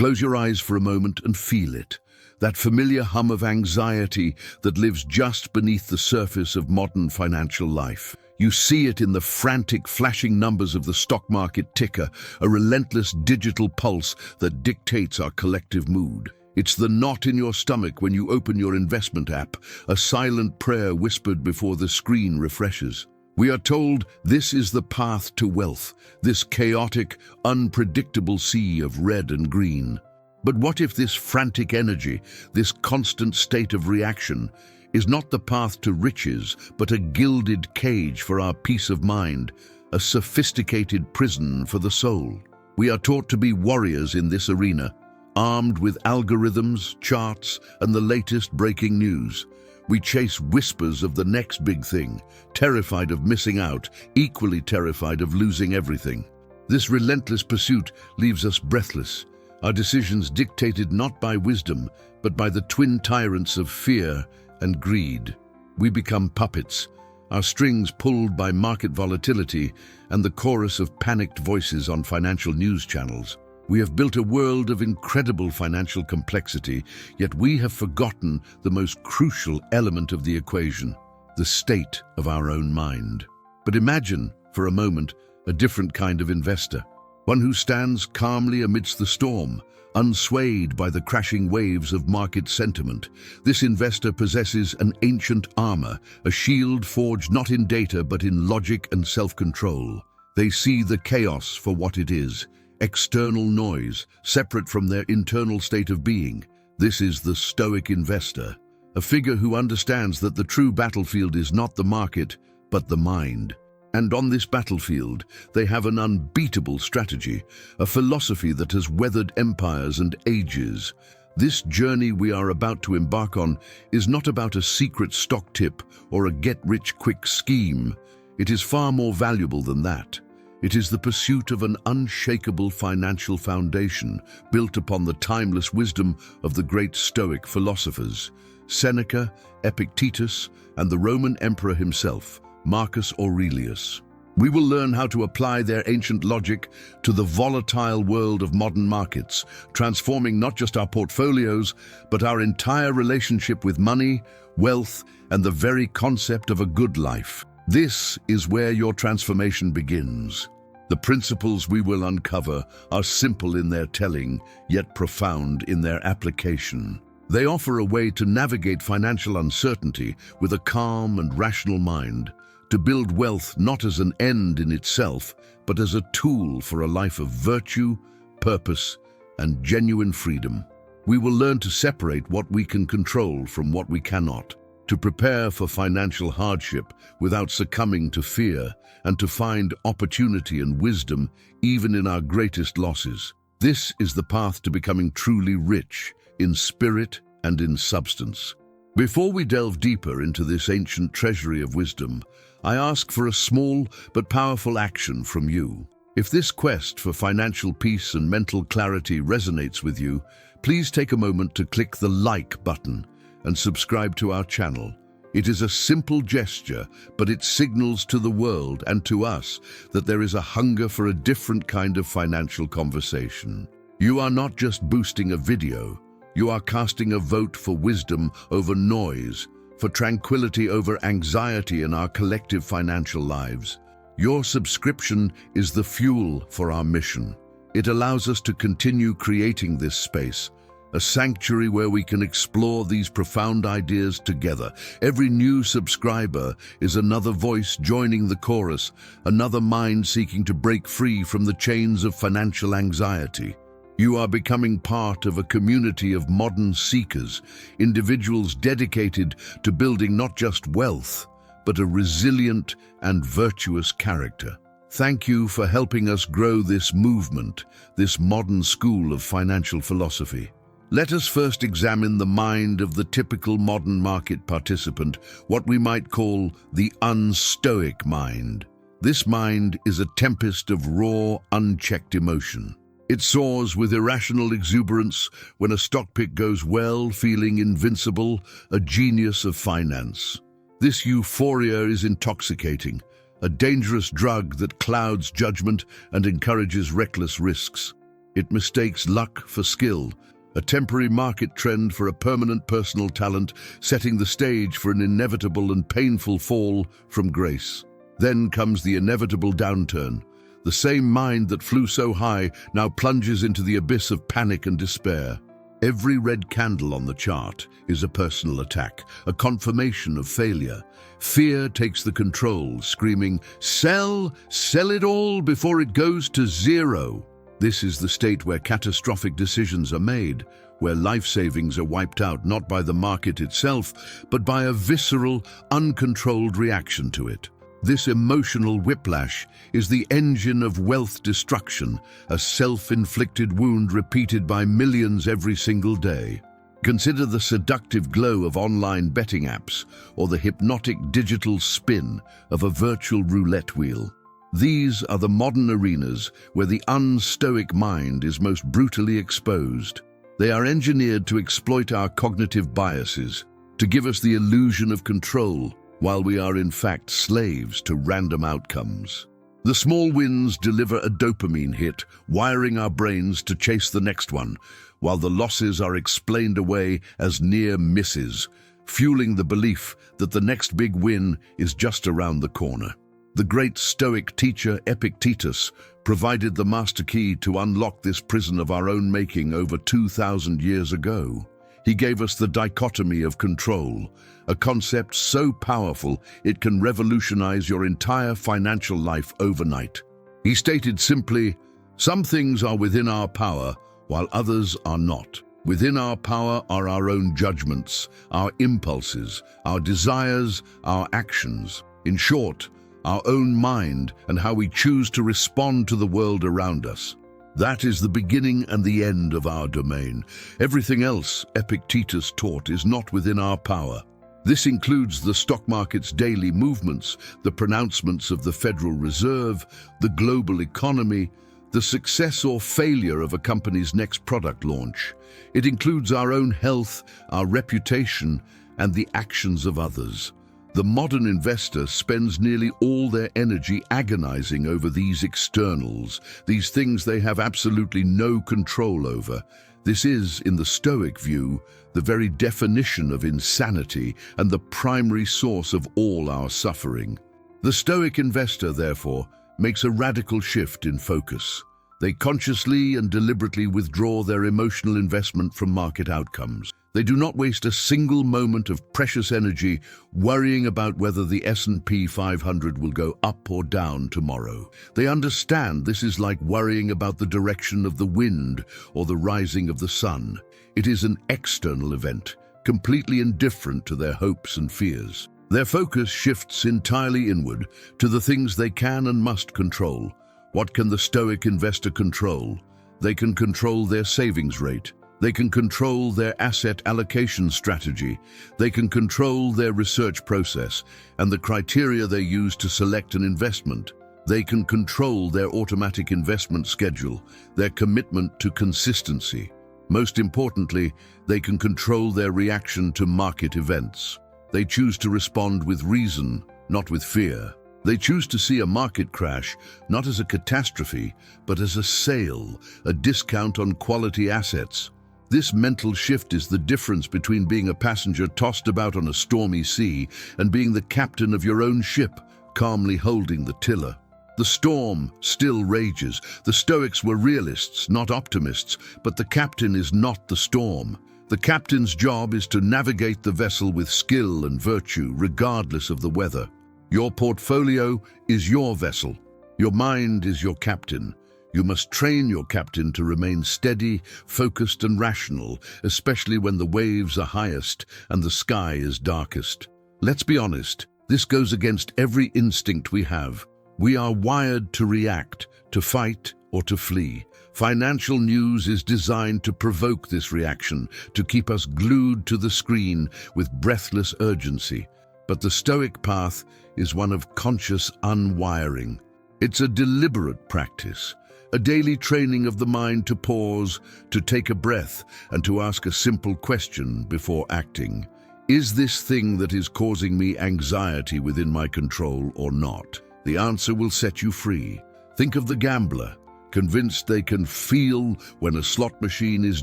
Close your eyes for a moment and feel it. That familiar hum of anxiety that lives just beneath the surface of modern financial life. You see it in the frantic flashing numbers of the stock market ticker, a relentless digital pulse that dictates our collective mood. It's the knot in your stomach when you open your investment app, a silent prayer whispered before the screen refreshes. We are told this is the path to wealth, this chaotic, unpredictable sea of red and green. But what if this frantic energy, this constant state of reaction, is not the path to riches, but a gilded cage for our peace of mind, a sophisticated prison for the soul? We are taught to be warriors in this arena, armed with algorithms, charts, and the latest breaking news. We chase whispers of the next big thing, terrified of missing out, equally terrified of losing everything. This relentless pursuit leaves us breathless, our decisions dictated not by wisdom, but by the twin tyrants of fear and greed. We become puppets, our strings pulled by market volatility and the chorus of panicked voices on financial news channels. We have built a world of incredible financial complexity, yet we have forgotten the most crucial element of the equation, the state of our own mind. But imagine, for a moment, a different kind of investor. One who stands calmly amidst the storm, unswayed by the crashing waves of market sentiment. This investor possesses an ancient armor, a shield forged not in data but in logic and self-control. They see the chaos for what it is, external noise, separate from their internal state of being. This is the Stoic investor, a figure who understands that the true battlefield is not the market, but the mind. And on this battlefield, they have an unbeatable strategy, a philosophy that has weathered empires and ages. This journey we are about to embark on is not about a secret stock tip or a get-rich-quick scheme. It is far more valuable than that. It is the pursuit of an unshakable financial foundation built upon the timeless wisdom of the great Stoic philosophers, Seneca, Epictetus, and the Roman emperor himself, Marcus Aurelius. We will learn how to apply their ancient logic to the volatile world of modern markets, transforming not just our portfolios, but our entire relationship with money, wealth, and the very concept of a good life. This is where your transformation begins. The principles we will uncover are simple in their telling, yet profound in their application. They offer a way to navigate financial uncertainty with a calm and rational mind, to build wealth not as an end in itself, but as a tool for a life of virtue, purpose, and genuine freedom. We will learn to separate what we can control from what we cannot, to prepare for financial hardship without succumbing to fear, and to find opportunity and wisdom even in our greatest losses. This is the path to becoming truly rich in spirit and in substance. Before we delve deeper into this ancient treasury of wisdom, I ask for a small but powerful action from you. If this quest for financial peace and mental clarity resonates with you, please take a moment to click the like button and subscribe to our channel. It is a simple gesture, but it signals to the world and to us that there is a hunger for a different kind of financial conversation. You are not just boosting a video, you are casting a vote for wisdom over noise, for tranquility over anxiety in our collective financial lives. Your subscription is the fuel for our mission. It allows us to continue creating this space, a sanctuary where we can explore these profound ideas together. Every new subscriber is another voice joining the chorus, another mind seeking to break free from the chains of financial anxiety. You are becoming part of a community of modern seekers, individuals dedicated to building not just wealth, but a resilient and virtuous character. Thank you for helping us grow this movement, this modern school of financial philosophy. Let us first examine the mind of the typical modern market participant, what we might call the unstoic mind. This mind is a tempest of raw, unchecked emotion. It soars with irrational exuberance when a stock pick goes well, feeling invincible, a genius of finance. This euphoria is intoxicating, a dangerous drug that clouds judgment and encourages reckless risks. It mistakes luck for skill, a temporary market trend for a permanent personal talent, setting the stage for an inevitable and painful fall from grace. Then comes the inevitable downturn. The same mind that flew so high now plunges into the abyss of panic and despair. Every red candle on the chart is a personal attack, a confirmation of failure. Fear takes the control, screaming, "Sell, sell it all before it goes to zero." This is the state where catastrophic decisions are made, where life savings are wiped out not by the market itself, but by a visceral, uncontrolled reaction to it. This emotional whiplash is the engine of wealth destruction, a self-inflicted wound repeated by millions every single day. Consider the seductive glow of online betting apps or the hypnotic digital spin of a virtual roulette wheel. These are the modern arenas where the unstoic mind is most brutally exposed. They are engineered to exploit our cognitive biases, to give us the illusion of control, while we are in fact slaves to random outcomes. The small wins deliver a dopamine hit, wiring our brains to chase the next one, while the losses are explained away as near misses, fueling the belief that the next big win is just around the corner. The great Stoic teacher Epictetus provided the master key to unlock this prison of our own making over 2,000 years ago. He gave us the dichotomy of control, a concept so powerful it can revolutionize your entire financial life overnight. He stated simply, "Some things are within our power, while others are not. Within our power are our own judgments, our impulses, our desires, our actions. In short, our own mind and how we choose to respond to the world around us. That is the beginning and the end of our domain. Everything else, Epictetus taught, is not within our power. This includes the stock market's daily movements, the pronouncements of the Federal Reserve, the global economy, the success or failure of a company's next product launch. It includes our own health, our reputation, and the actions of others. The modern investor spends nearly all their energy agonizing over these externals, these things they have absolutely no control over. This is, in the Stoic view, the very definition of insanity and the primary source of all our suffering. The Stoic investor, therefore, makes a radical shift in focus. They consciously and deliberately withdraw their emotional investment from market outcomes. They do not waste a single moment of precious energy worrying about whether the S&P 500 will go up or down tomorrow. They understand this is like worrying about the direction of the wind or the rising of the sun. It is an external event, completely indifferent to their hopes and fears. Their focus shifts entirely inward to the things they can and must control. What can the Stoic investor control? They can control their savings rate. They can control their asset allocation strategy. They can control their research process and the criteria they use to select an investment. They can control their automatic investment schedule, their commitment to consistency. Most importantly, they can control their reaction to market events. They choose to respond with reason, not with fear. They choose to see a market crash not as a catastrophe, but as a sale, a discount on quality assets. This mental shift is the difference between being a passenger tossed about on a stormy sea and being the captain of your own ship, calmly holding the tiller. The storm still rages. The Stoics were realists, not optimists, but the captain is not the storm. The captain's job is to navigate the vessel with skill and virtue, regardless of the weather. Your portfolio is your vessel. Your mind is your captain. You must train your captain to remain steady, focused, and rational, especially when the waves are highest and the sky is darkest. Let's be honest, this goes against every instinct we have. We are wired to react, to fight, or to flee. Financial news is designed to provoke this reaction, to keep us glued to the screen with breathless urgency. But the Stoic path is one of conscious unwiring. It's a deliberate practice, a daily training of the mind to pause, to take a breath, and to ask a simple question before acting. Is this thing that is causing me anxiety within my control or not? The answer will set you free. Think of the gambler. convinced they can feel when a slot machine is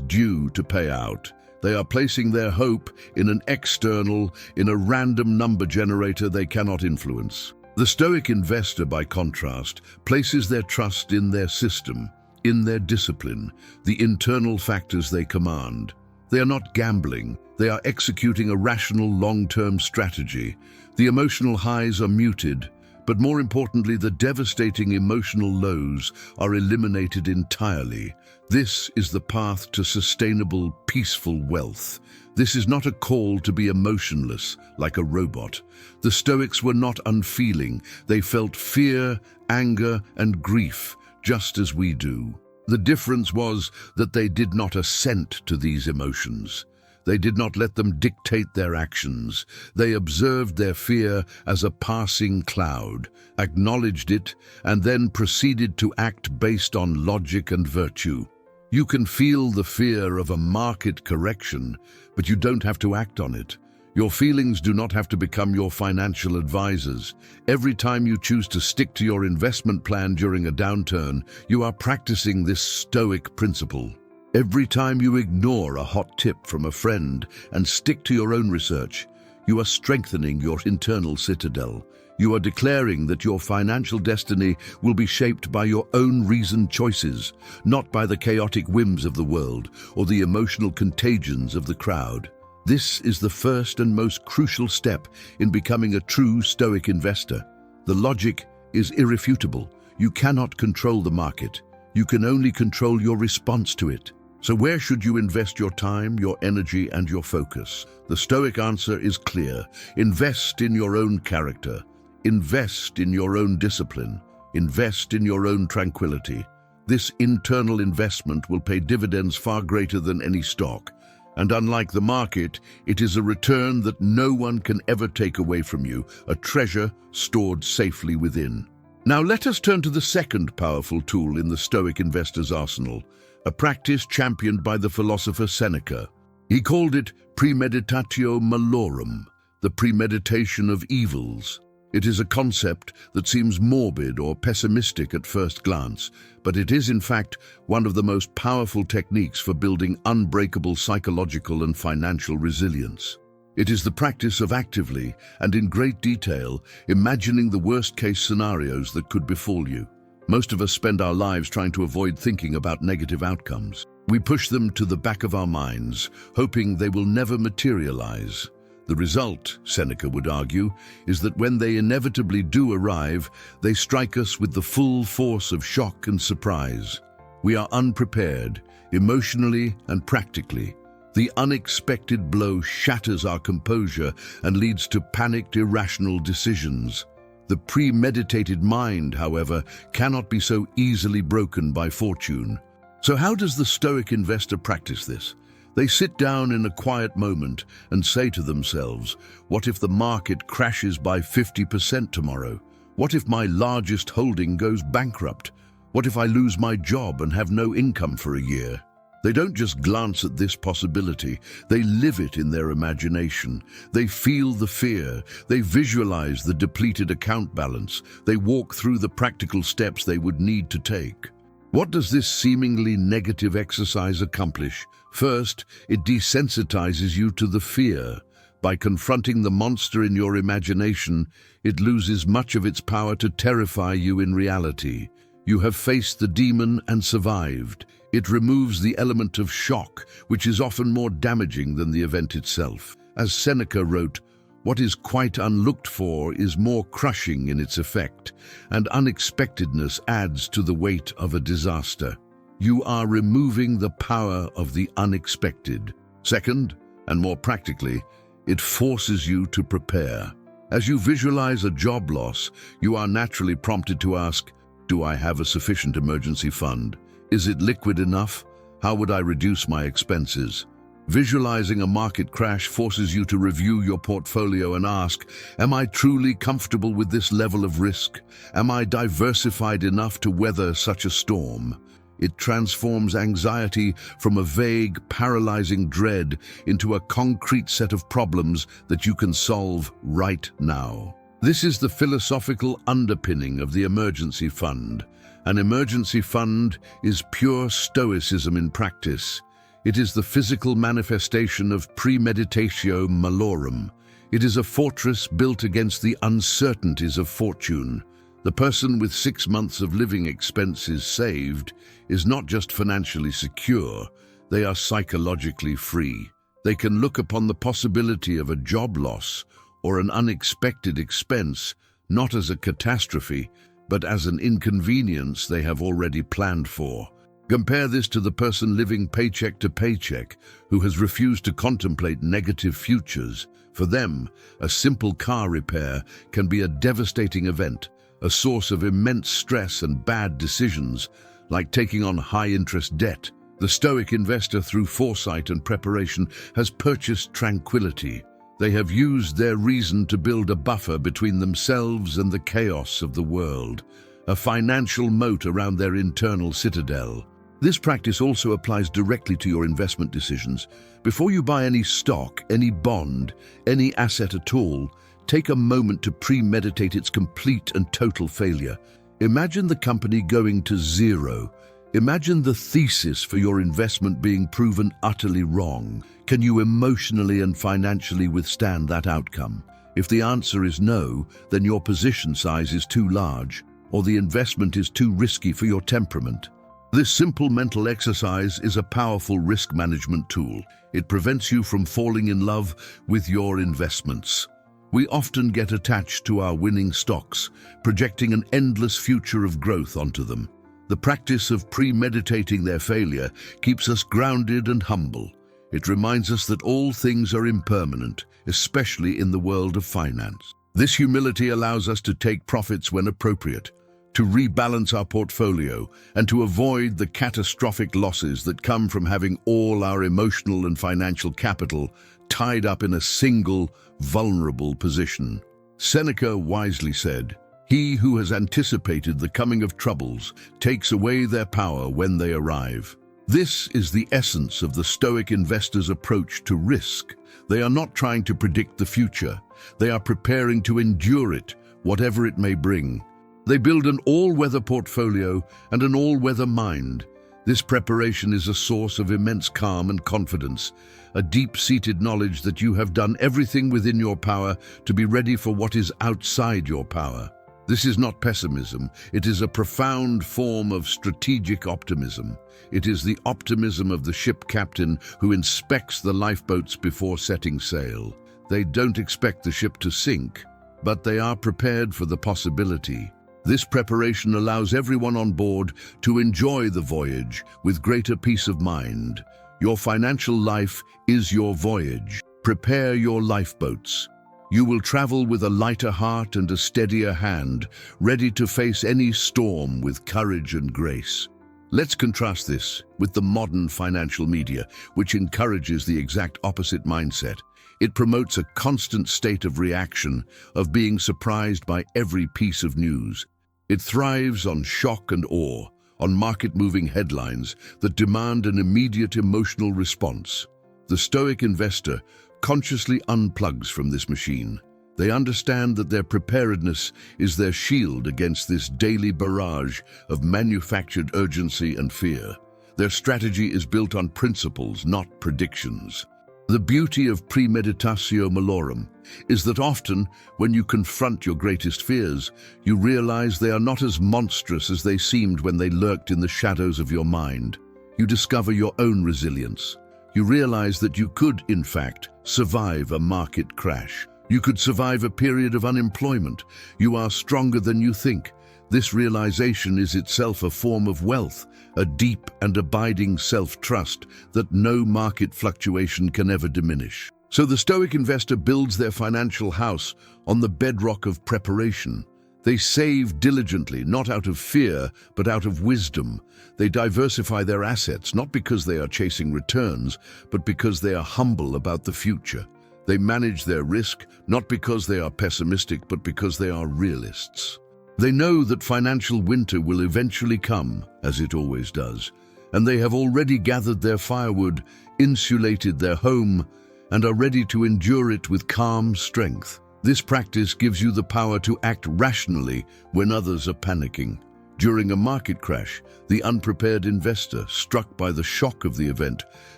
due to pay out. They are placing their hope in in a random number generator they cannot influence. The Stoic investor, by contrast, places their trust in their system, in their discipline, the internal factors they command. They are not gambling, they are executing a rational long-term strategy. The emotional highs are muted, but more importantly, the devastating emotional lows are eliminated entirely. This is the path to sustainable, peaceful wealth. This is not a call to be emotionless, like a robot. The Stoics were not unfeeling. They felt fear, anger, and grief, just as we do. The difference was that they did not assent to these emotions. They did not let them dictate their actions. They observed their fear as a passing cloud, acknowledged it, and then proceeded to act based on logic and virtue. You can feel the fear of a market correction, but you don't have to act on it. Your feelings do not have to become your financial advisors. Every time you choose to stick to your investment plan during a downturn, you are practicing this Stoic principle. Every time you ignore a hot tip from a friend and stick to your own research, you are strengthening your internal citadel. You are declaring that your financial destiny will be shaped by your own reasoned choices, not by the chaotic whims of the world or the emotional contagions of the crowd. This is the first and most crucial step in becoming a true Stoic investor. The logic is irrefutable. You cannot control the market. You can only control your response to it. So where should you invest your time, your energy, and your focus? The Stoic answer is clear. Invest in your own character. Invest in your own discipline. Invest in your own tranquility. This internal investment will pay dividends far greater than any stock. And unlike the market, it is a return that no one can ever take away from you, a treasure stored safely within. Now let us turn to the second powerful tool in the Stoic investor's arsenal, a practice championed by the philosopher Seneca. He called it premeditatio malorum, the premeditation of evils. It is a concept that seems morbid or pessimistic at first glance, but it is in fact one of the most powerful techniques for building unbreakable psychological and financial resilience. It is the practice of actively and in great detail imagining the worst-case scenarios that could befall you. Most of us spend our lives trying to avoid thinking about negative outcomes. We push them to the back of our minds, hoping they will never materialize. The result, Seneca would argue, is that when they inevitably do arrive, they strike us with the full force of shock and surprise. We are unprepared, emotionally and practically. The unexpected blow shatters our composure and leads to panicked, irrational decisions. The premeditated mind, however, cannot be so easily broken by fortune. So how does the Stoic investor practice this? They sit down in a quiet moment and say to themselves, what if the market crashes by 50% tomorrow? What if my largest holding goes bankrupt? What if I lose my job and have no income for a year? They don't just glance at this possibility, they live it in their imagination. They feel the fear, they visualize the depleted account balance, they walk through the practical steps they would need to take. What does this seemingly negative exercise accomplish? First, it desensitizes you to the fear. By confronting the monster in your imagination, it loses much of its power to terrify you in reality. You have faced the demon and survived. It removes the element of shock, which is often more damaging than the event itself. As Seneca wrote, what is quite unlooked for is more crushing in its effect, and unexpectedness adds to the weight of a disaster. You are removing the power of the unexpected. Second, and more practically, it forces you to prepare. As you visualize a job loss, you are naturally prompted to ask, do I have a sufficient emergency fund? Is it liquid enough? How would I reduce my expenses? Visualizing a market crash forces you to review your portfolio and ask, am I truly comfortable with this level of risk? Am I diversified enough to weather such a storm? It transforms anxiety from a vague, paralyzing dread into a concrete set of problems that you can solve right now. This is the philosophical underpinning of the emergency fund. An emergency fund is pure stoicism in practice. It is the physical manifestation of premeditatio malorum. It is a fortress built against the uncertainties of fortune. The person with 6 months of living expenses saved is not just financially secure, they are psychologically free. They can look upon the possibility of a job loss or an unexpected expense not as a catastrophe, but as an inconvenience they have already planned for. Compare this to the person living paycheck to paycheck who has refused to contemplate negative futures. For them, a simple car repair can be a devastating event, a source of immense stress and bad decisions, like taking on high-interest debt. The Stoic investor, through foresight and preparation, has purchased tranquility. They have used their reason to build a buffer between themselves and the chaos of the world, a financial moat around their internal citadel. This practice also applies directly to your investment decisions. Before you buy any stock, any bond, any asset at all, take a moment to premeditate its complete and total failure. Imagine the company going to zero. Imagine the thesis for your investment being proven utterly wrong. Can you emotionally and financially withstand that outcome? If the answer is no, then your position size is too large, or the investment is too risky for your temperament. This simple mental exercise is a powerful risk management tool. It prevents you from falling in love with your investments. We often get attached to our winning stocks, projecting an endless future of growth onto them. The practice of premeditating their failure keeps us grounded and humble. It reminds us that all things are impermanent, especially in the world of finance. This humility allows us to take profits when appropriate, to rebalance our portfolio, and to avoid the catastrophic losses that come from having all our emotional and financial capital tied up in a single, vulnerable position. Seneca wisely said, "He who has anticipated the coming of troubles takes away their power when they arrive." This is the essence of the Stoic investor's approach to risk. They are not trying to predict the future. They are preparing to endure it, whatever it may bring. They build an all-weather portfolio and an all-weather mind. This preparation is a source of immense calm and confidence, a deep-seated knowledge that you have done everything within your power to be ready for what is outside your power. This is not pessimism. It is a profound form of strategic optimism. It is the optimism of the ship captain who inspects the lifeboats before setting sail. They don't expect the ship to sink, but they are prepared for the possibility. This preparation allows everyone on board to enjoy the voyage with greater peace of mind. Your financial life is your voyage. Prepare your lifeboats. You will travel with a lighter heart and a steadier hand, ready to face any storm with courage and grace. Let's contrast this with the modern financial media, which encourages the exact opposite mindset. It promotes a constant state of reaction, of being surprised by every piece of news. It thrives on shock and awe, on market-moving headlines that demand an immediate emotional response. The Stoic investor consciously unplugs from this machine. They understand that their preparedness is their shield against this daily barrage of manufactured urgency and fear. Their strategy is built on principles, not predictions. The beauty of premeditatio malorum is that often, when you confront your greatest fears, you realize they are not as monstrous as they seemed when they lurked in the shadows of your mind. You discover your own resilience. You realize that you could, in fact, survive a market crash. You could survive a period of unemployment. You are stronger than you think. This realization is itself a form of wealth, a deep and abiding self-trust that no market fluctuation can ever diminish. So the Stoic investor builds their financial house on the bedrock of preparation. They save diligently, not out of fear, but out of wisdom. They diversify their assets, not because they are chasing returns, but because they are humble about the future. They manage their risk, not because they are pessimistic, but because they are realists. They know that financial winter will eventually come, as it always does, and they have already gathered their firewood, insulated their home, and are ready to endure it with calm strength. This practice gives you the power to act rationally when others are panicking. During a market crash, the unprepared investor, struck by the shock of the event,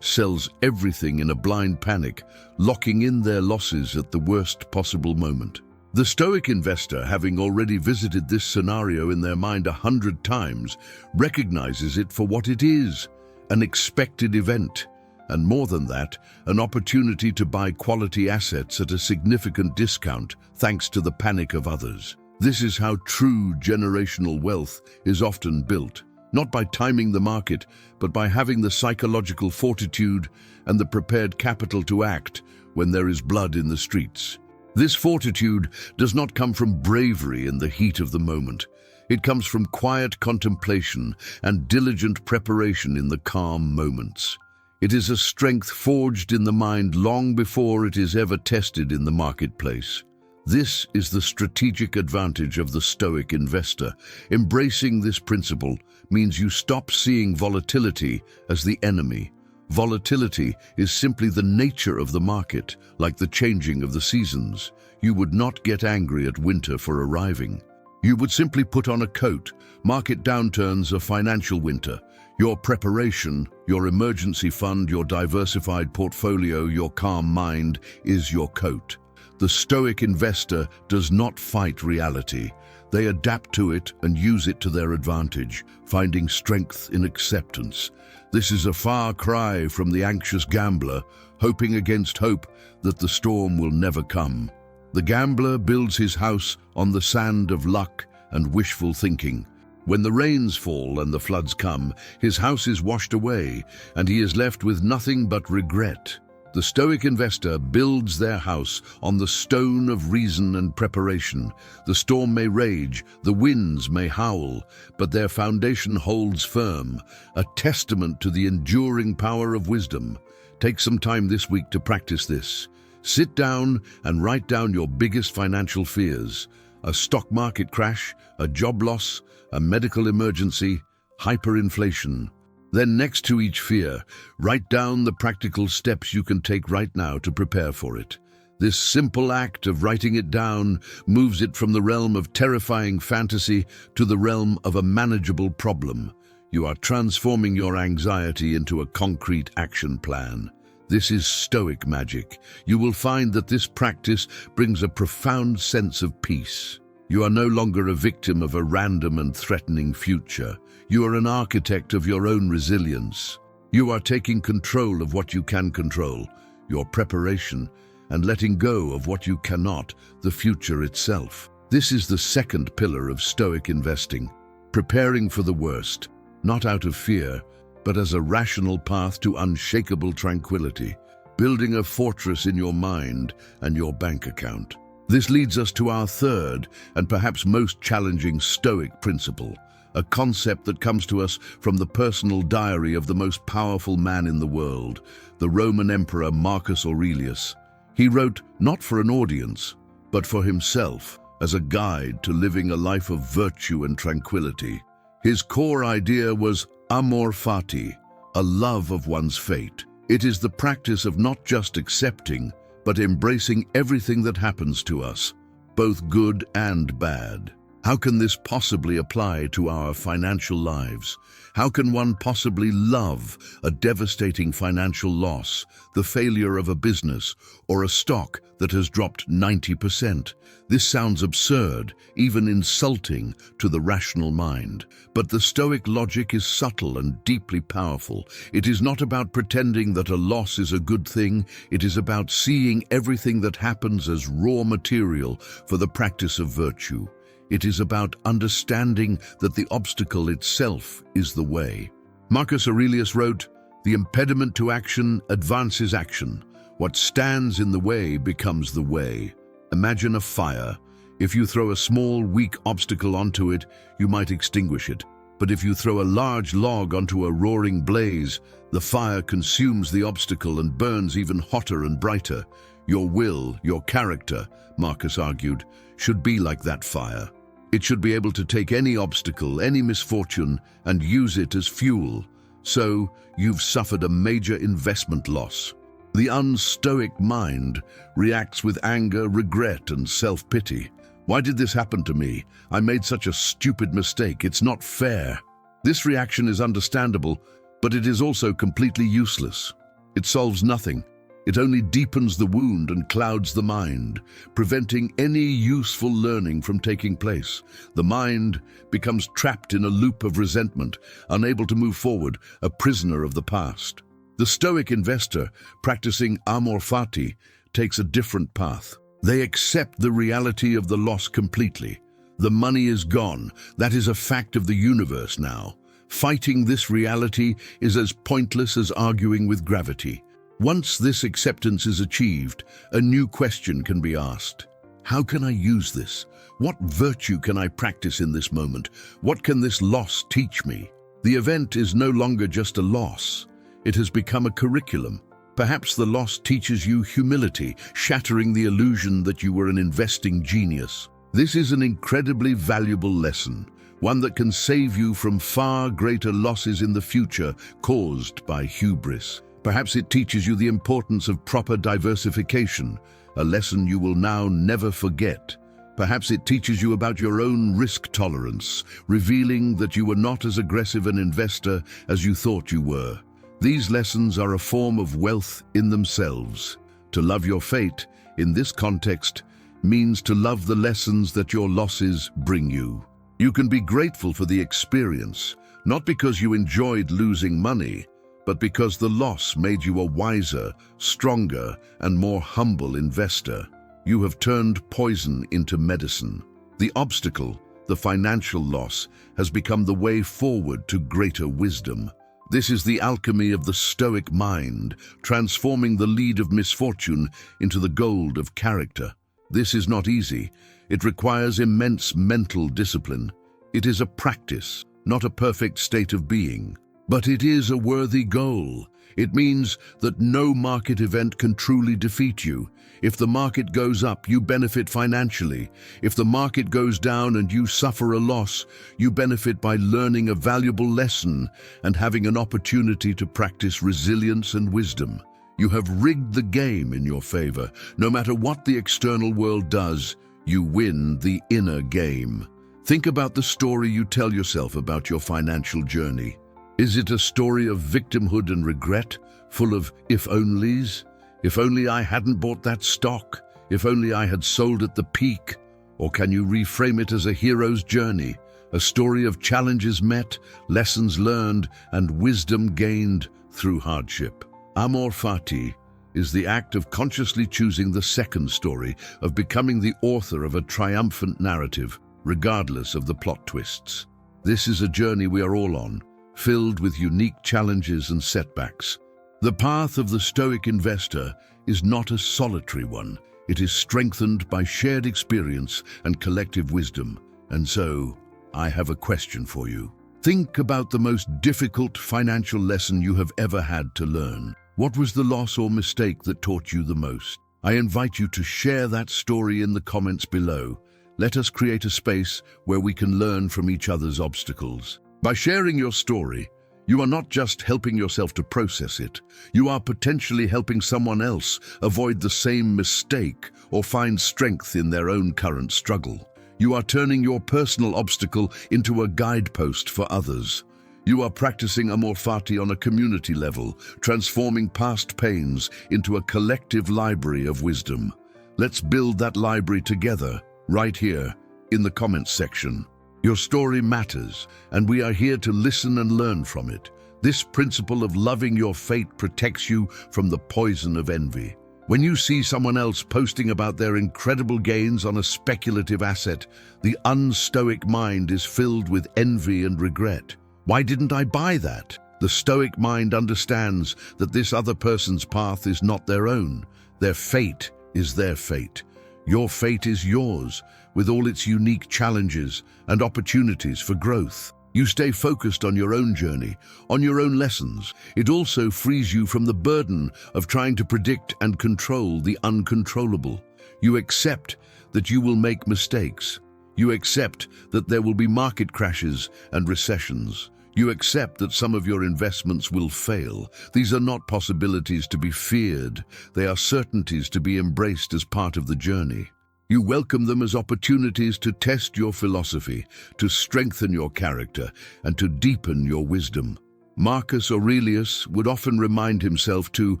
sells everything in a blind panic, locking in their losses at the worst possible moment. The Stoic investor, having already visited this scenario in their mind 100 times, recognizes it for what it is, an expected event, and more than that, an opportunity to buy quality assets at a significant discount thanks to the panic of others. This is how true generational wealth is often built, not by timing the market, but by having the psychological fortitude and the prepared capital to act when there is blood in the streets. This fortitude does not come from bravery in the heat of the moment. It comes from quiet contemplation and diligent preparation in the calm moments. It is a strength forged in the mind long before it is ever tested in the marketplace. This is the strategic advantage of the Stoic investor. Embracing this principle means you stop seeing volatility as the enemy. Volatility is simply the nature of the market, like the changing of the seasons. You would not get angry at winter for arriving. You would simply put on a coat. Market downturns are financial winter. Your preparation, your emergency fund, your diversified portfolio, your calm mind is your coat. The Stoic investor does not fight reality. They adapt to it and use it to their advantage, finding strength in acceptance. This is a far cry from the anxious gambler, hoping against hope that the storm will never come. The gambler builds his house on the sand of luck and wishful thinking. When the rains fall and the floods come, his house is washed away, and he is left with nothing but regret. The Stoic investor builds their house on the stone of reason and preparation. The storm may rage, the winds may howl, but their foundation holds firm, a testament to the enduring power of wisdom. Take some time this week to practice this. Sit down and write down your biggest financial fears: a stock market crash, a job loss, a medical emergency, hyperinflation. Then next to each fear, write down the practical steps you can take right now to prepare for it. This simple act of writing it down moves it from the realm of terrifying fantasy to the realm of a manageable problem. You are transforming your anxiety into a concrete action plan. This is Stoic magic. You will find that this practice brings a profound sense of peace. You are no longer a victim of a random and threatening future. You are an architect of your own resilience. You are taking control of what you can control, your preparation, and letting go of what you cannot, the future itself. This is the second pillar of Stoic investing, preparing for the worst, not out of fear, but as a rational path to unshakable tranquility, building a fortress in your mind and your bank account. This leads us to our third and perhaps most challenging Stoic principle, a concept that comes to us from the personal diary of the most powerful man in the world, the Roman Emperor Marcus Aurelius. He wrote not for an audience, but for himself, as a guide to living a life of virtue and tranquility. His core idea was amor fati, a love of one's fate. It is the practice of not just accepting, but embracing everything that happens to us, both good and bad. How can this possibly apply to our financial lives? How can one possibly love a devastating financial loss, the failure of a business, or a stock that has dropped 90%? This sounds absurd, even insulting to the rational mind. But the Stoic logic is subtle and deeply powerful. It is not about pretending that a loss is a good thing. It is about seeing everything that happens as raw material for the practice of virtue. It is about understanding that the obstacle itself is the way. Marcus Aurelius wrote, "The impediment to action advances action. What stands in the way becomes the way." Imagine a fire. If you throw a small, weak obstacle onto it, you might extinguish it. But if you throw a large log onto a roaring blaze, the fire consumes the obstacle and burns even hotter and brighter. Your will, your character, Marcus argued, should be like that fire. It should be able to take any obstacle, any misfortune, and use it as fuel. So, you've suffered a major investment loss. The unstoic mind reacts with anger, regret, and self-pity. Why did this happen to me? I made such a stupid mistake. It's not fair. This reaction is understandable, but it is also completely useless. It solves nothing. It only deepens the wound and clouds the mind, preventing any useful learning from taking place. The mind becomes trapped in a loop of resentment, unable to move forward, a prisoner of the past. The Stoic investor, practicing amor fati, takes a different path. They accept the reality of the loss completely. The money is gone. That is a fact of the universe now. Fighting this reality is as pointless as arguing with gravity. Once this acceptance is achieved, a new question can be asked. How can I use this? What virtue can I practice in this moment? What can this loss teach me? The event is no longer just a loss. It has become a curriculum. Perhaps the loss teaches you humility, shattering the illusion that you were an investing genius. This is an incredibly valuable lesson, one that can save you from far greater losses in the future caused by hubris. Perhaps it teaches you the importance of proper diversification, a lesson you will now never forget. Perhaps it teaches you about your own risk tolerance, revealing that you were not as aggressive an investor as you thought you were. These lessons are a form of wealth in themselves. To love your fate, in this context, means to love the lessons that your losses bring you. You can be grateful for the experience, not because you enjoyed losing money, but because the loss made you a wiser, stronger, and more humble investor. You have turned poison into medicine. The obstacle, the financial loss, has become the way forward to greater wisdom. This is the alchemy of the Stoic mind, transforming the lead of misfortune into the gold of character. This is not easy. It requires immense mental discipline. It is a practice, not a perfect state of being. But it is a worthy goal. It means that no market event can truly defeat you. If the market goes up, you benefit financially. If the market goes down and you suffer a loss, you benefit by learning a valuable lesson and having an opportunity to practice resilience and wisdom. You have rigged the game in your favor. No matter what the external world does, you win the inner game. Think about the story you tell yourself about your financial journey. Is it a story of victimhood and regret, full of if-onlys? If only I hadn't bought that stock. If only I had sold at the peak. Or can you reframe it as a hero's journey, a story of challenges met, lessons learned, and wisdom gained through hardship? Amor fati is the act of consciously choosing the second story, of becoming the author of a triumphant narrative, regardless of the plot twists. This is a journey we are all on, filled with unique challenges and setbacks. The path of the Stoic investor is not a solitary one. It is strengthened by shared experience and collective wisdom. And so, I have a question for you. Think about the most difficult financial lesson you have ever had to learn. What was the loss or mistake that taught you the most? I invite you to share that story in the comments below. Let us create a space where we can learn from each other's obstacles. By sharing your story, you are not just helping yourself to process it, you are potentially helping someone else avoid the same mistake or find strength in their own current struggle. You are turning your personal obstacle into a guidepost for others. You are practicing amor fati on a community level, transforming past pains into a collective library of wisdom. Let's build that library together, right here, in the comments section. Your story matters, and we are here to listen and learn from it. This principle of loving your fate protects you from the poison of envy. When you see someone else posting about their incredible gains on a speculative asset, the unstoic mind is filled with envy and regret. Why didn't I buy that? The Stoic mind understands that this other person's path is not their own. Their fate is their fate. Your fate is yours, with all its unique challenges and opportunities for growth. You stay focused on your own journey, on your own lessons. It also frees you from the burden of trying to predict and control the uncontrollable. You accept that you will make mistakes. You accept that there will be market crashes and recessions. You accept that some of your investments will fail. These are not possibilities to be feared. They are certainties to be embraced as part of the journey. You welcome them as opportunities to test your philosophy, to strengthen your character, and to deepen your wisdom. Marcus Aurelius would often remind himself to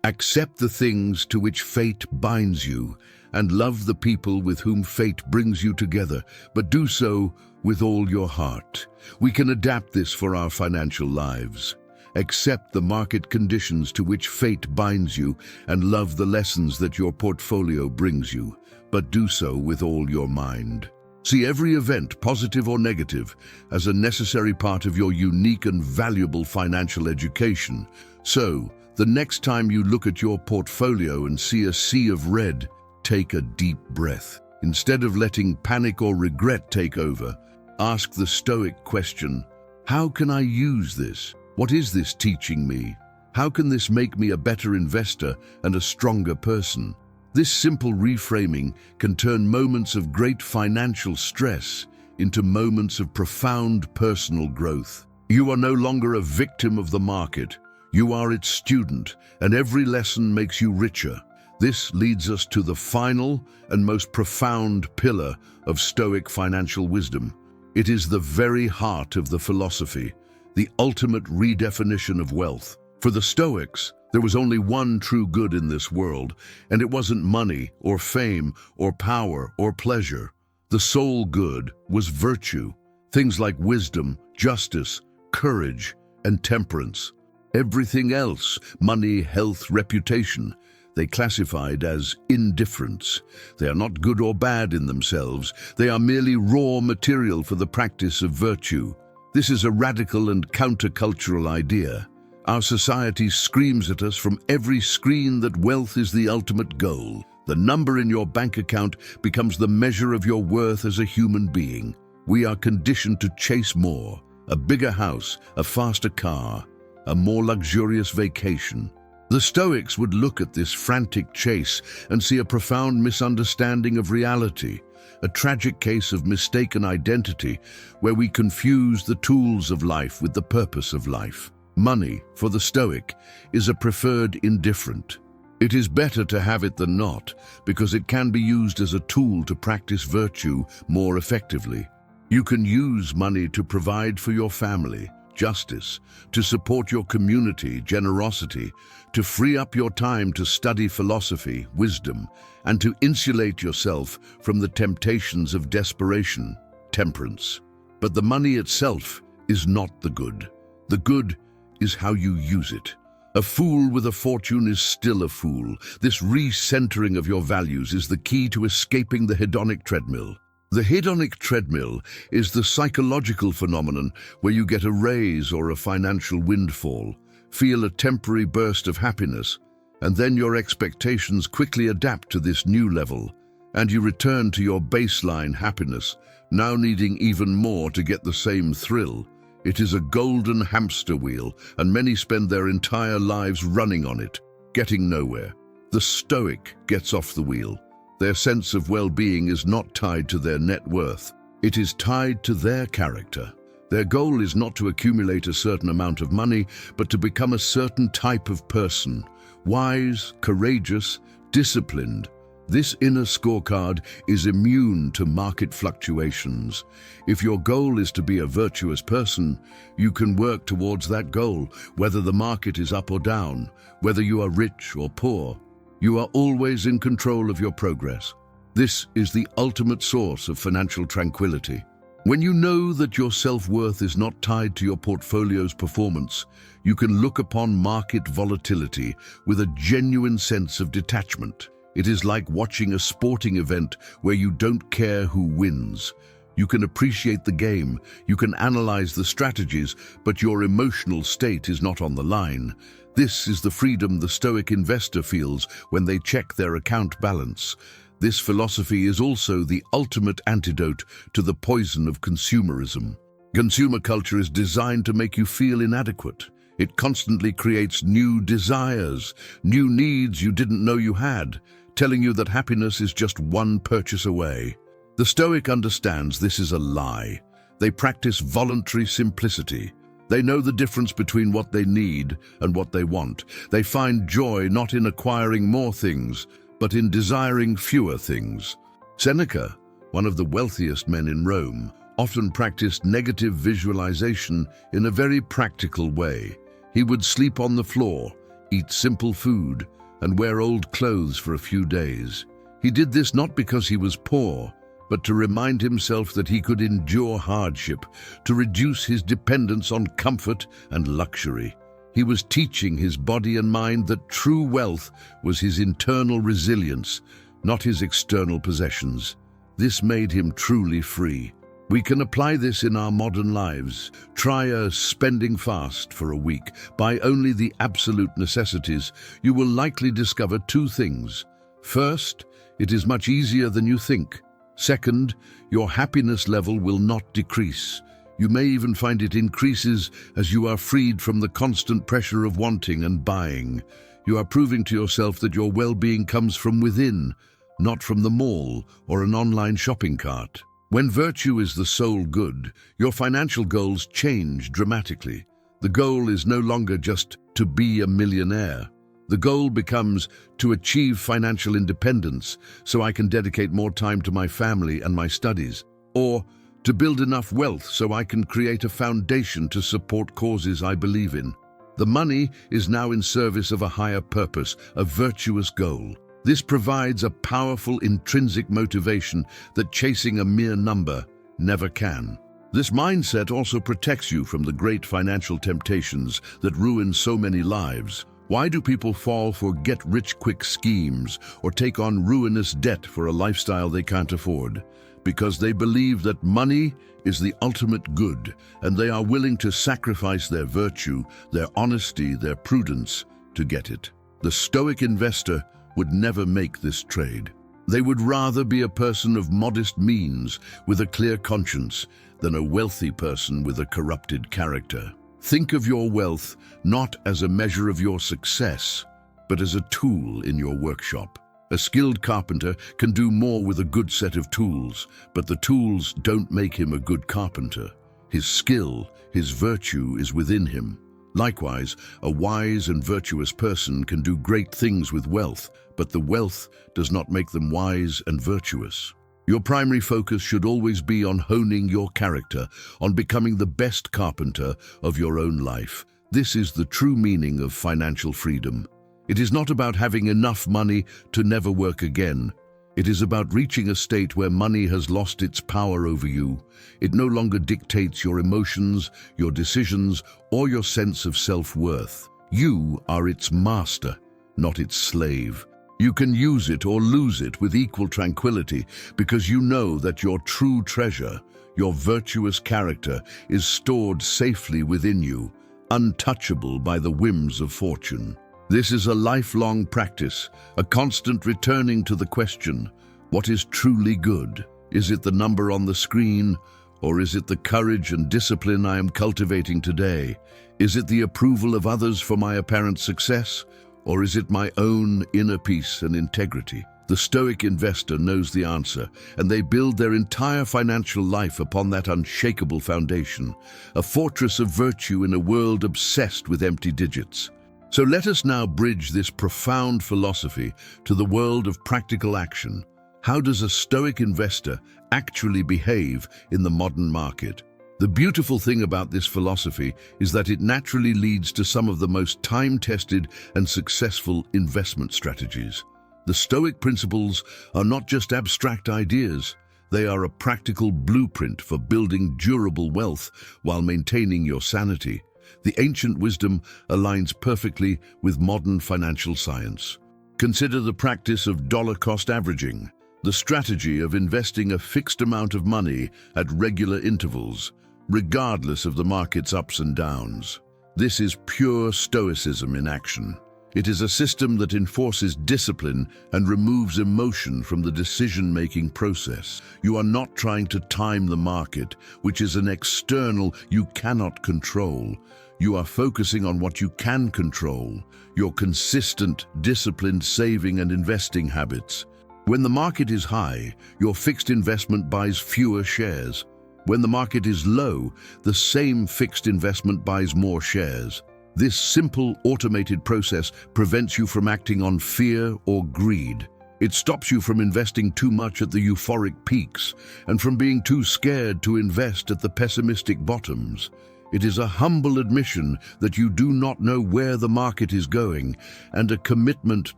accept the things to which fate binds you, and love the people with whom fate brings you together, but do so with all your heart. We can adapt this for our financial lives. Accept the market conditions to which fate binds you, and love the lessons that your portfolio brings you, but do so with all your mind. See every event, positive or negative, as a necessary part of your unique and valuable financial education. So, the next time you look at your portfolio and see a sea of red, take a deep breath. Instead of letting panic or regret take over, ask the Stoic question, how can I use this? What is this teaching me? How can this make me a better investor and a stronger person? This simple reframing can turn moments of great financial stress into moments of profound personal growth. You are no longer a victim of the market. You are its student, and every lesson makes you richer. This leads us to the final and most profound pillar of Stoic financial wisdom. It is the very heart of the philosophy, the ultimate redefinition of wealth. For the Stoics, there was only one true good in this world, and it wasn't money or fame or power or pleasure. The sole good was virtue, things like wisdom, justice, courage, and temperance. Everything else, money, health, reputation, they classified as indifference. They are not good or bad in themselves. They are merely raw material for the practice of virtue. This is a radical and countercultural idea. Our society screams at us from every screen that wealth is the ultimate goal. The number in your bank account becomes the measure of your worth as a human being. We are conditioned to chase more, a bigger house, a faster car, a more luxurious vacation. The Stoics would look at this frantic chase and see a profound misunderstanding of reality, a tragic case of mistaken identity where we confuse the tools of life with the purpose of life. Money, for the Stoic, is a preferred indifferent. It is better to have it than not, because it can be used as a tool to practice virtue more effectively. You can use money to provide for your family, justice, to support your community, generosity, to free up your time to study philosophy, wisdom, and to insulate yourself from the temptations of desperation, temperance. But the money itself is not the good. The good is how you use it. A fool with a fortune is still a fool. This recentering of your values is the key to escaping the hedonic treadmill. The hedonic treadmill is the psychological phenomenon where you get a raise or a financial windfall, feel a temporary burst of happiness, and then your expectations quickly adapt to this new level, and you return to your baseline happiness, now needing even more to get the same thrill. It is a golden hamster wheel, and many spend their entire lives running on it, getting nowhere. The Stoic gets off the wheel. Their sense of well-being is not tied to their net worth. It is tied to their character. Their goal is not to accumulate a certain amount of money, but to become a certain type of person, wise, courageous, disciplined. This inner scorecard is immune to market fluctuations. If your goal is to be a virtuous person, you can work towards that goal, whether the market is up or down, whether you are rich or poor. You are always in control of your progress. This is the ultimate source of financial tranquility. When you know that your self-worth is not tied to your portfolio's performance, you can look upon market volatility with a genuine sense of detachment. It is like watching a sporting event where you don't care who wins. You can appreciate the game, you can analyze the strategies, but your emotional state is not on the line. This is the freedom the Stoic investor feels when they check their account balance. This philosophy is also the ultimate antidote to the poison of consumerism. Consumer culture is designed to make you feel inadequate. It constantly creates new desires, new needs you didn't know you had, telling you that happiness is just one purchase away. The Stoic understands this is a lie. They practice voluntary simplicity. They know the difference between what they need and what they want. They find joy not in acquiring more things, but in desiring fewer things. Seneca, one of the wealthiest men in Rome, often practiced negative visualization in a very practical way. He would sleep on the floor, eat simple food, and wear old clothes for a few days. He did this not because he was poor, but to remind himself that he could endure hardship, to reduce his dependence on comfort and luxury. He was teaching his body and mind that true wealth was his internal resilience, not his external possessions. This made him truly free. We can apply this in our modern lives. Try spending fast for a week. Buy only the absolute necessities. You will likely discover two things. First, it is much easier than you think. Second, your happiness level will not decrease. You may even find it increases as you are freed from the constant pressure of wanting and buying. You are proving to yourself that your well-being comes from within, not from the mall or an online shopping cart. When virtue is the sole good, your financial goals change dramatically. The goal is no longer just to be a millionaire. The goal becomes to achieve financial independence so I can dedicate more time to my family and my studies, or to build enough wealth so I can create a foundation to support causes I believe in. The money is now in service of a higher purpose, a virtuous goal. This provides a powerful intrinsic motivation that chasing a mere number never can. This mindset also protects you from the great financial temptations that ruin so many lives. Why do people fall for get-rich-quick schemes or take on ruinous debt for a lifestyle they can't afford? Because they believe that money is the ultimate good, and they are willing to sacrifice their virtue, their honesty, their prudence to get it. The Stoic investor would never make this trade. They would rather be a person of modest means with a clear conscience than a wealthy person with a corrupted character. Think of your wealth not as a measure of your success, but as a tool in your workshop. A skilled carpenter can do more with a good set of tools, but the tools don't make him a good carpenter. His skill, his virtue is within him. Likewise, a wise and virtuous person can do great things with wealth, but the wealth does not make them wise and virtuous. Your primary focus should always be on honing your character, on becoming the best carpenter of your own life. This is the true meaning of financial freedom. It is not about having enough money to never work again. It is about reaching a state where money has lost its power over you. It no longer dictates your emotions, your decisions, or your sense of self-worth. You are its master, not its slave. You can use it or lose it with equal tranquility because you know that your true treasure, your virtuous character, is stored safely within you, untouchable by the whims of fortune. This is a lifelong practice, a constant returning to the question, what is truly good? Is it the number on the screen, or is it the courage and discipline I am cultivating today? Is it the approval of others for my apparent success, or is it my own inner peace and integrity? The Stoic investor knows the answer, and they build their entire financial life upon that unshakable foundation, a fortress of virtue in a world obsessed with empty digits. So let us now bridge this profound philosophy to the world of practical action. How does a Stoic investor actually behave in the modern market? The beautiful thing about this philosophy is that it naturally leads to some of the most time-tested and successful investment strategies. The Stoic principles are not just abstract ideas. They are a practical blueprint for building durable wealth while maintaining your sanity. The ancient wisdom aligns perfectly with modern financial science. Consider the practice of dollar-cost averaging, the strategy of investing a fixed amount of money at regular intervals, regardless of the market's ups and downs. This is pure Stoicism in action. It is a system that enforces discipline and removes emotion from the decision-making process. You are not trying to time the market, which is an external you cannot control. You are focusing on what you can control, your consistent, disciplined saving and investing habits. When the market is high, your fixed investment buys fewer shares. When the market is low, the same fixed investment buys more shares. This simple, automated process prevents you from acting on fear or greed. It stops you from investing too much at the euphoric peaks and from being too scared to invest at the pessimistic bottoms. It is a humble admission that you do not know where the market is going and a commitment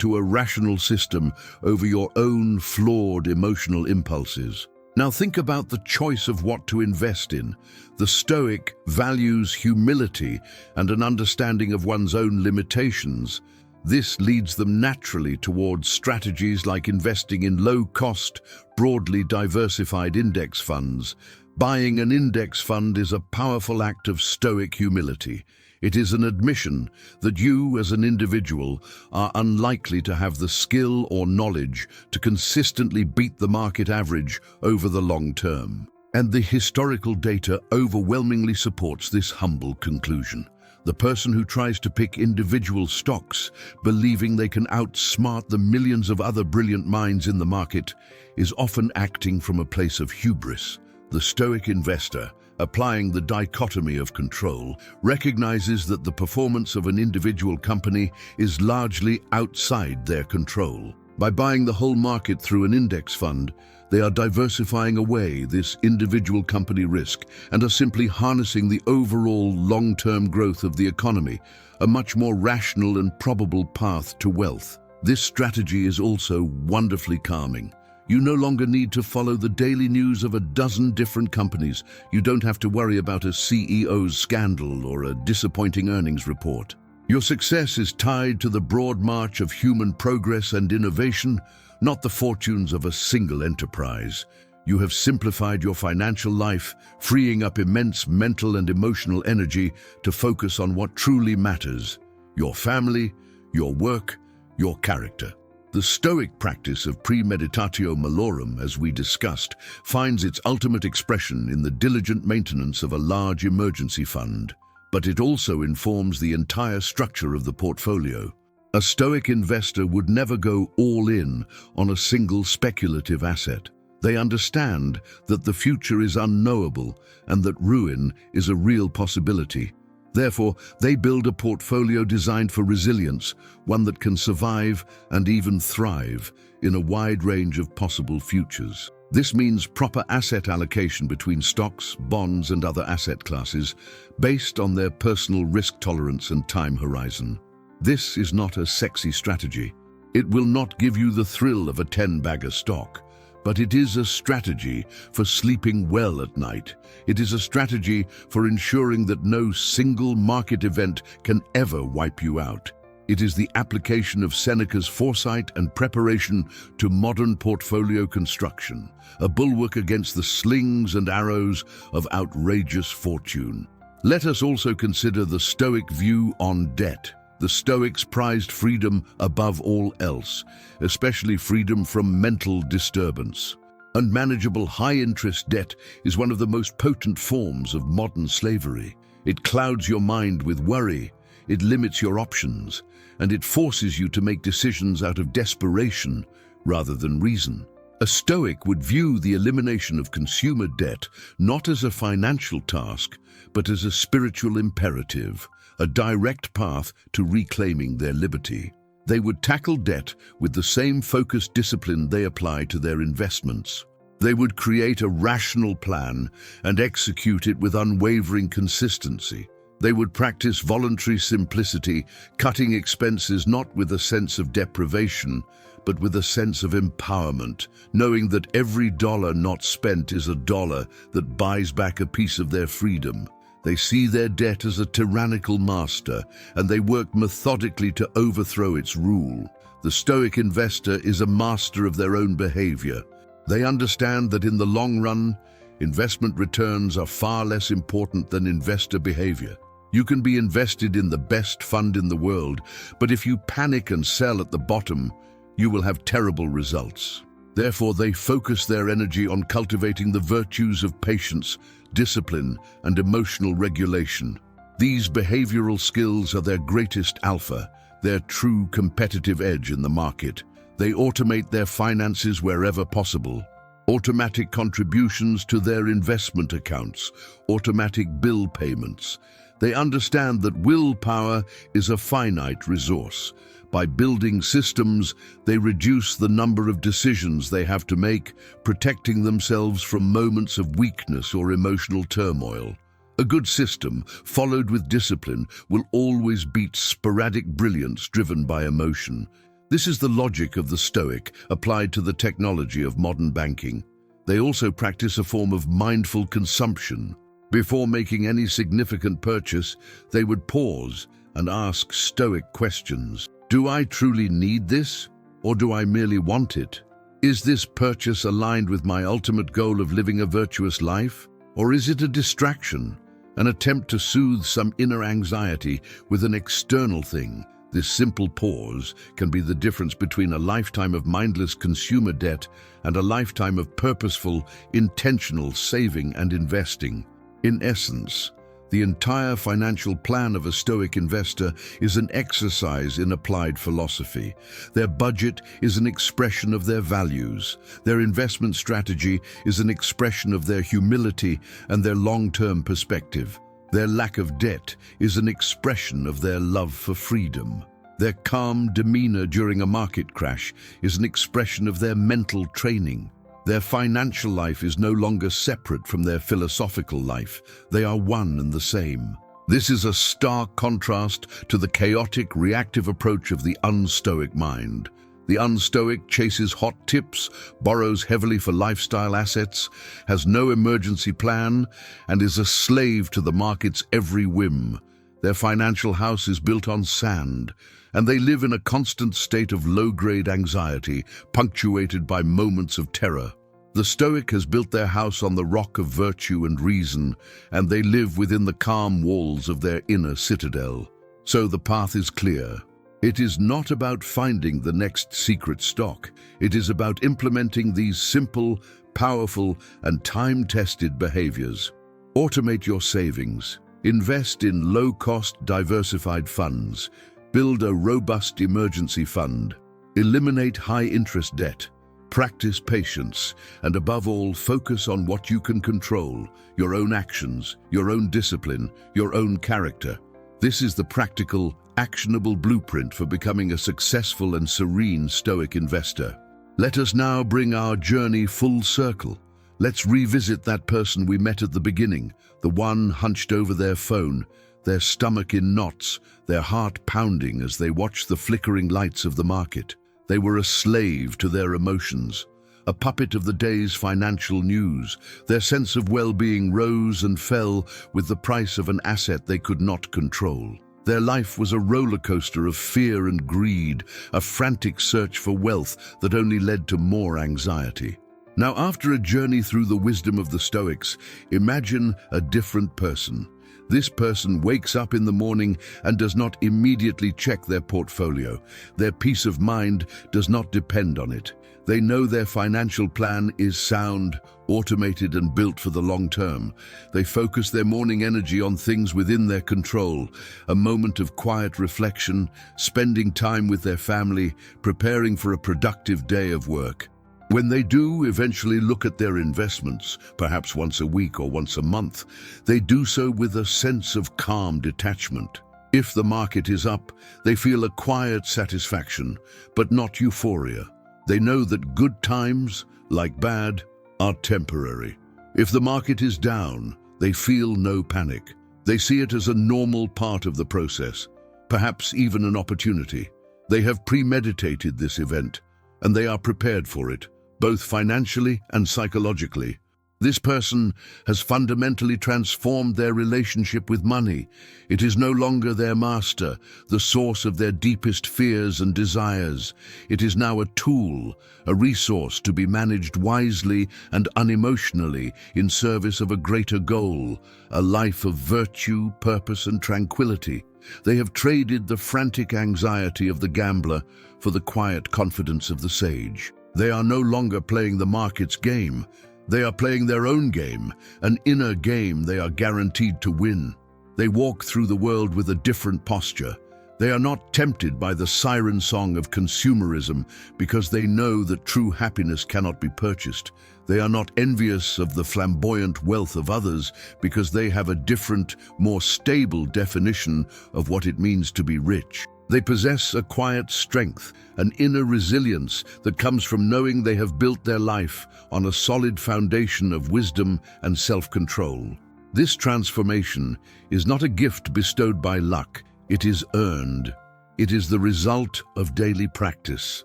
to a rational system over your own flawed emotional impulses. Now think about the choice of what to invest in. The Stoic values humility and an understanding of one's own limitations. This leads them naturally towards strategies like investing in low-cost, broadly diversified index funds. Buying an index fund is a powerful act of Stoic humility. It is an admission that you, as an individual, are unlikely to have the skill or knowledge to consistently beat the market average over the long term. And the historical data overwhelmingly supports this humble conclusion. The person who tries to pick individual stocks, believing they can outsmart the millions of other brilliant minds in the market, is often acting from a place of hubris. The Stoic investor, applying the dichotomy of control, recognizes that the performance of an individual company is largely outside their control. By buying the whole market through an index fund, they are diversifying away this individual company risk and are simply harnessing the overall long-term growth of the economy, a much more rational and probable path to wealth. This strategy is also wonderfully calming. You no longer need to follow the daily news of a dozen different companies. You don't have to worry about a CEO's scandal or a disappointing earnings report. Your success is tied to the broad march of human progress and innovation, not the fortunes of a single enterprise. You have simplified your financial life, freeing up immense mental and emotional energy to focus on what truly matters: your family, your work, your character. The Stoic practice of premeditatio malorum, as we discussed, finds its ultimate expression in the diligent maintenance of a large emergency fund. But it also informs the entire structure of the portfolio. A Stoic investor would never go all in on a single speculative asset. They understand that the future is unknowable and that ruin is a real possibility. Therefore, they build a portfolio designed for resilience, one that can survive and even thrive in a wide range of possible futures. This means proper asset allocation between stocks, bonds, and other asset classes based on their personal risk tolerance and time horizon. This is not a sexy strategy. It will not give you the thrill of a 10-bagger stock. But it is a strategy for sleeping well at night. It is a strategy for ensuring that no single market event can ever wipe you out. It is the application of Seneca's foresight and preparation to modern portfolio construction, a bulwark against the slings and arrows of outrageous fortune. Let us also consider the Stoic view on debt. The Stoics prized freedom above all else, especially freedom from mental disturbance. Unmanageable high-interest debt is one of the most potent forms of modern slavery. It clouds your mind with worry, it limits your options, and it forces you to make decisions out of desperation rather than reason. A Stoic would view the elimination of consumer debt not as a financial task, but as a spiritual imperative, a direct path to reclaiming their liberty. They would tackle debt with the same focused discipline they apply to their investments. They would create a rational plan and execute it with unwavering consistency. They would practice voluntary simplicity, cutting expenses not with a sense of deprivation, but with a sense of empowerment, knowing that every dollar not spent is a dollar that buys back a piece of their freedom. They see their debt as a tyrannical master, and they work methodically to overthrow its rule. The Stoic investor is a master of their own behavior. They understand that in the long run, investment returns are far less important than investor behavior. You can be invested in the best fund in the world, but if you panic and sell at the bottom, you will have terrible results. Therefore, they focus their energy on cultivating the virtues of patience, discipline, and emotional regulation. These behavioral skills are their greatest alpha, their true competitive edge in the market. They automate their finances wherever possible. Automatic contributions to their investment accounts, automatic bill payments. They understand that willpower is a finite resource, By building systems, they reduce the number of decisions they have to make, protecting themselves from moments of weakness or emotional turmoil. A good system, followed with discipline, will always beat sporadic brilliance driven by emotion. This is the logic of the Stoic, applied to the technology of modern banking. They also practice a form of mindful consumption. Before making any significant purchase, they would pause and ask Stoic questions. Do I truly need this, or do I merely want it? Is this purchase aligned with my ultimate goal of living a virtuous life, or is it a distraction, an attempt to soothe some inner anxiety with an external thing? This simple pause can be the difference between a lifetime of mindless consumer debt and a lifetime of purposeful, intentional saving and investing. In essence, the entire financial plan of a Stoic investor is an exercise in applied philosophy. Their budget is an expression of their values. Their investment strategy is an expression of their humility and their long-term perspective. Their lack of debt is an expression of their love for freedom. Their calm demeanor during a market crash is an expression of their mental training. Their financial life is no longer separate from their philosophical life. They are one and the same. This is a stark contrast to the chaotic, reactive approach of the unstoic mind. The unstoic chases hot tips, borrows heavily for lifestyle assets, has no emergency plan, and is a slave to the market's every whim. Their financial house is built on sand, and they live in a constant state of low-grade anxiety, punctuated by moments of terror. The Stoic has built their house on the rock of virtue and reason, and they live within the calm walls of their inner citadel. So the path is clear. It is not about finding the next secret stock. It is about implementing these simple, powerful, and time-tested behaviors. Automate your savings. Invest in low-cost, diversified funds. Build a robust emergency fund. Eliminate high-interest debt. Practice patience, and above all, focus on what you can control: your own actions, your own discipline, your own character. This is the practical, actionable blueprint for becoming a successful and serene Stoic investor. Let us now bring our journey full circle. Let's revisit that person we met at the beginning, the one hunched over their phone, their stomach in knots, their heart pounding as they watched the flickering lights of the market. They were a slave to their emotions, a puppet of the day's financial news. Their sense of well-being rose and fell with the price of an asset they could not control. Their life was a roller coaster of fear and greed, a frantic search for wealth that only led to more anxiety. Now, after a journey through the wisdom of the Stoics, imagine a different person. This person wakes up in the morning and does not immediately check their portfolio. Their peace of mind does not depend on it. They know their financial plan is sound, automated, and built for the long term. They focus their morning energy on things within their control, a moment of quiet reflection, spending time with their family, preparing for a productive day of work. When they do eventually look at their investments, perhaps once a week or once a month, they do so with a sense of calm detachment. If the market is up, they feel a quiet satisfaction, but not euphoria. They know that good times, like bad, are temporary. If the market is down, they feel no panic. They see it as a normal part of the process, perhaps even an opportunity. They have premeditated this event, and they are prepared for it, both financially and psychologically. This person has fundamentally transformed their relationship with money. It is no longer their master, the source of their deepest fears and desires. It is now a tool, a resource to be managed wisely and unemotionally in service of a greater goal, a life of virtue, purpose, and tranquility. They have traded the frantic anxiety of the gambler for the quiet confidence of the sage. They are no longer playing the market's game. They are playing their own game, an inner game they are guaranteed to win. They walk through the world with a different posture. They are not tempted by the siren song of consumerism because they know that true happiness cannot be purchased. They are not envious of the flamboyant wealth of others because they have a different, more stable definition of what it means to be rich. They possess a quiet strength, an inner resilience that comes from knowing they have built their life on a solid foundation of wisdom and self-control. This transformation is not a gift bestowed by luck, it is earned. It is the result of daily practice,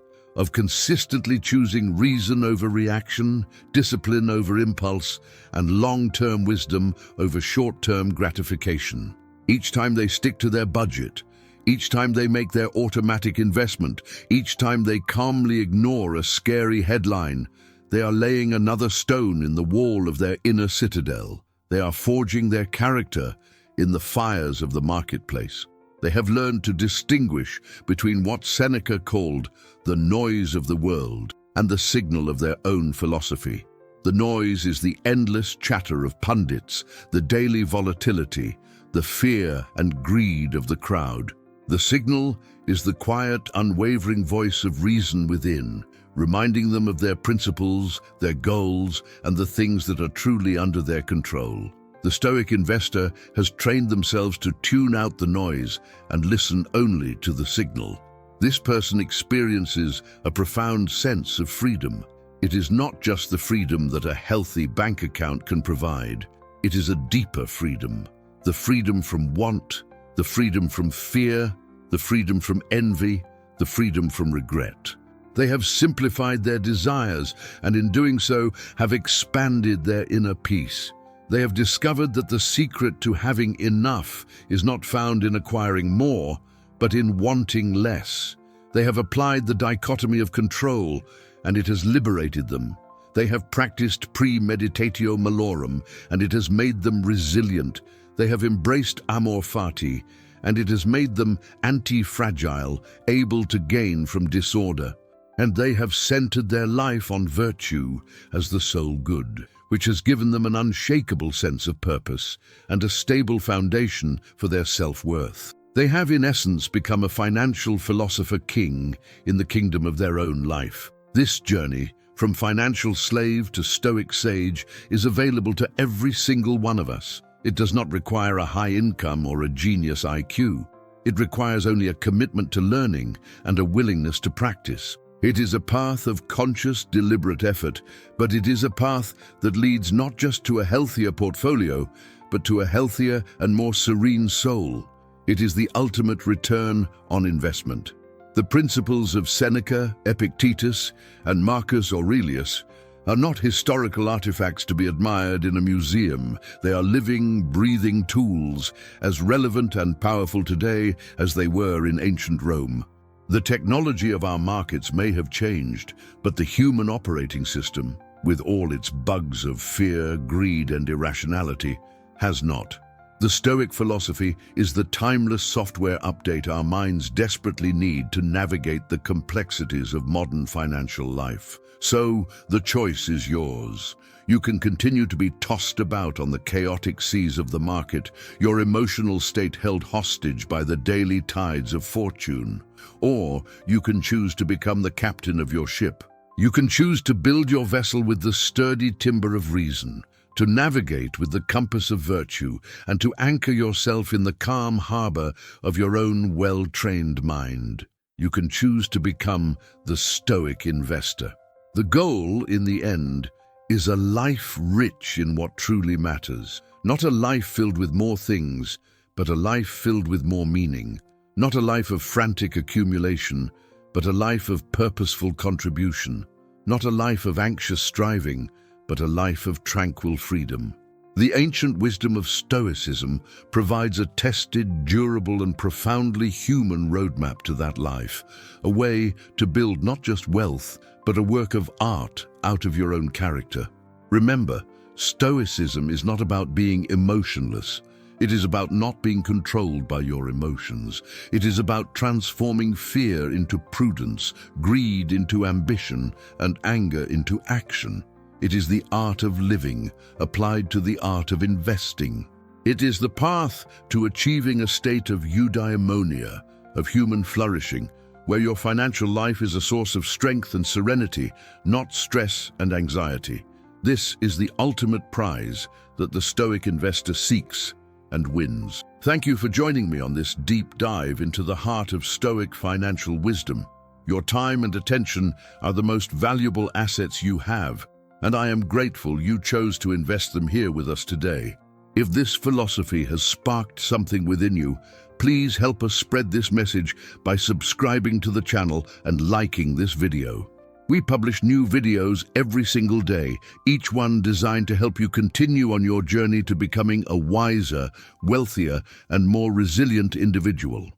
of consistently choosing reason over reaction, discipline over impulse, and long-term wisdom over short-term gratification. Each time they stick to their budget, each time they make their automatic investment, each time they calmly ignore a scary headline, they are laying another stone in the wall of their inner citadel. They are forging their character in the fires of the marketplace. They have learned to distinguish between what Seneca called the noise of the world and the signal of their own philosophy. The noise is the endless chatter of pundits, the daily volatility, the fear and greed of the crowd. The signal is the quiet, unwavering voice of reason within, reminding them of their principles, their goals, and the things that are truly under their control. The Stoic investor has trained themselves to tune out the noise and listen only to the signal. This person experiences a profound sense of freedom. It is not just the freedom that a healthy bank account can provide. It is a deeper freedom. The freedom from want, the freedom from fear, the freedom from envy, the freedom from regret. They have simplified their desires and in doing so have expanded their inner peace. They have discovered that the secret to having enough is not found in acquiring more, but in wanting less. They have applied the dichotomy of control, and it has liberated them. They have practiced premeditatio malorum, and it has made them resilient. They have embraced amor fati, and it has made them anti-fragile, able to gain from disorder. And they have centered their life on virtue as the sole good, which has given them an unshakable sense of purpose and a stable foundation for their self-worth. They have in essence become a financial philosopher king in the kingdom of their own life. This journey, from financial slave to Stoic sage, is available to every single one of us. It does not require a high income or a genius IQ. It requires only a commitment to learning and a willingness to practice. It is a path of conscious, deliberate effort, but it is a path that leads not just to a healthier portfolio, but to a healthier and more serene soul. It is the ultimate return on investment. The principles of Seneca, Epictetus, and Marcus Aurelius are not historical artifacts to be admired in a museum. They are living, breathing tools, as relevant and powerful today as they were in ancient Rome. The technology of our markets may have changed, but the human operating system, with all its bugs of fear, greed, and irrationality, has not. The Stoic philosophy is the timeless software update our minds desperately need to navigate the complexities of modern financial life. So, the choice is yours. You can continue to be tossed about on the chaotic seas of the market, your emotional state held hostage by the daily tides of fortune. Or you can choose to become the captain of your ship. You can choose to build your vessel with the sturdy timber of reason, to navigate with the compass of virtue, and to anchor yourself in the calm harbor of your own well-trained mind. You can choose to become the Stoic investor. The goal, in the end, is a life rich in what truly matters. Not a life filled with more things, but a life filled with more meaning. Not a life of frantic accumulation, but a life of purposeful contribution. Not a life of anxious striving, but a life of tranquil freedom. The ancient wisdom of Stoicism provides a tested, durable, and profoundly human roadmap to that life, a way to build not just wealth, but a work of art out of your own character. Remember, Stoicism is not about being emotionless. It is about not being controlled by your emotions. It is about transforming fear into prudence, greed into ambition, and anger into action. It is the art of living applied to the art of investing. It is the path to achieving a state of eudaimonia, of human flourishing, where your financial life is a source of strength and serenity, not stress and anxiety. This is the ultimate prize that the Stoic investor seeks, and wins. Thank you for joining me on this deep dive into the heart of Stoic financial wisdom. Your time and attention are the most valuable assets you have, and I am grateful you chose to invest them here with us today. If this philosophy has sparked something within you, please help us spread this message by subscribing to the channel and liking this video. We publish new videos every single day, each one designed to help you continue on your journey to becoming a wiser, wealthier, and more resilient individual.